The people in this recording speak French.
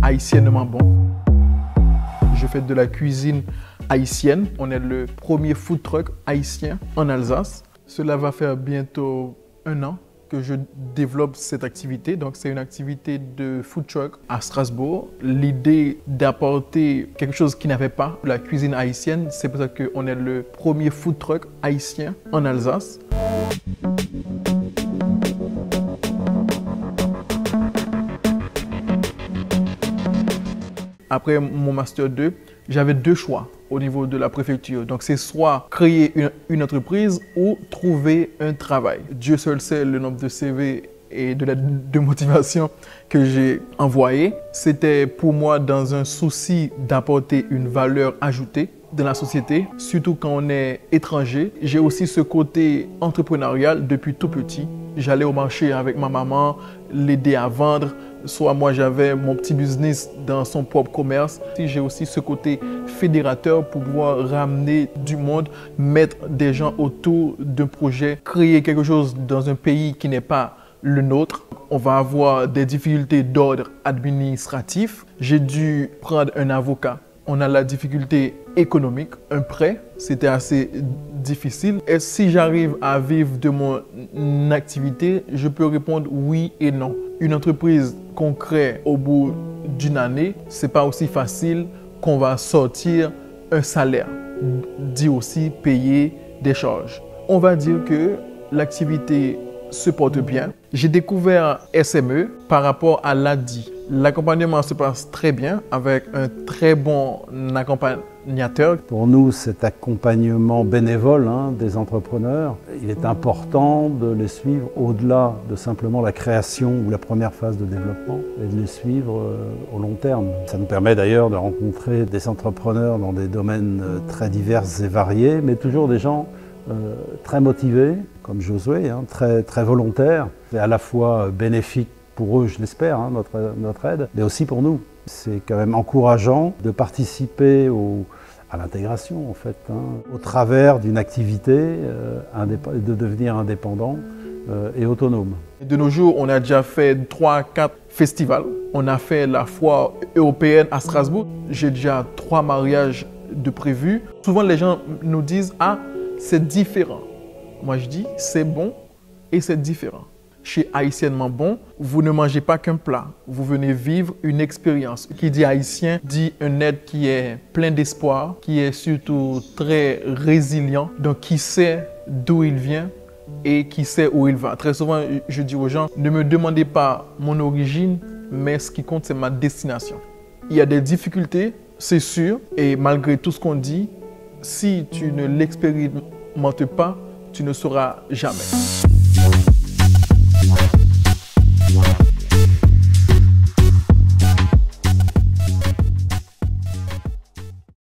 haïtiennement bon. Je fais de la cuisine haïtienne. On est le premier food truck haïtien en Alsace. Cela va faire bientôt 1 an que je développe cette activité. Donc, c'est une activité de food truck à Strasbourg. L'idée d'apporter quelque chose qui n'avait pas la cuisine haïtienne, c'est pour ça qu'on est le premier food truck haïtien en Alsace. Après mon Master 2, j'avais 2 choix au niveau de la préfecture. Donc, c'est soit créer une entreprise ou trouver un travail. Dieu seul sait le nombre de CV et de lettres de motivation que j'ai envoyées. C'était pour moi dans un souci d'apporter une valeur ajoutée dans la société, surtout quand on est étranger. J'ai aussi ce côté entrepreneurial depuis tout petit. J'allais au marché avec ma maman, l'aider à vendre. Soit moi j'avais mon petit business dans son propre commerce. J'ai aussi ce côté fédérateur pour pouvoir ramener du monde, mettre des gens autour d'un projet, créer quelque chose dans un pays qui n'est pas le nôtre. On va avoir des difficultés d'ordre administratif. J'ai dû prendre un avocat. On a la difficulté économique, un prêt, c'était assez difficile. Et si j'arrive à vivre de mon activité, je peux répondre oui et non. Une entreprise qu'on crée au bout d'une année, c'est pas aussi facile qu'on va sortir un salaire, dit aussi payer des charges. On va dire que l'activité se porte bien. J'ai découvert SME par rapport à l'ADI. L'accompagnement se passe très bien avec un très bon accompagnateur. Pour nous, cet accompagnement bénévole des entrepreneurs, il est important de les suivre au-delà de simplement la création ou la première phase de développement et de les suivre au long terme. Ça nous permet d'ailleurs de rencontrer des entrepreneurs dans des domaines très divers et variés, mais toujours des gens très motivés, comme Josué, très volontaires, et à la fois bénéfique pour eux, je l'espère, notre aide, mais aussi pour nous. C'est quand même encourageant de participer à l'intégration, en fait, au travers d'une activité, de devenir indépendant et autonome. De nos jours, on a déjà fait 3-4 festivals. On a fait la foire européenne à Strasbourg. J'ai déjà 3 mariages de prévus. Souvent, les gens nous disent « Ah, c'est différent ». Moi, je dis « C'est bon et c'est différent ». Chez Haïtiennement Bon, vous ne mangez pas qu'un plat, vous venez vivre une expérience. Qui dit haïtien dit un être qui est plein d'espoir, qui est surtout très résilient, donc qui sait d'où il vient et qui sait où il va. Très souvent, je dis aux gens, ne me demandez pas mon origine, mais ce qui compte, c'est ma destination. Il y a des difficultés, c'est sûr, et malgré tout ce qu'on dit, si tu ne l'expérimentes pas, tu ne sauras jamais.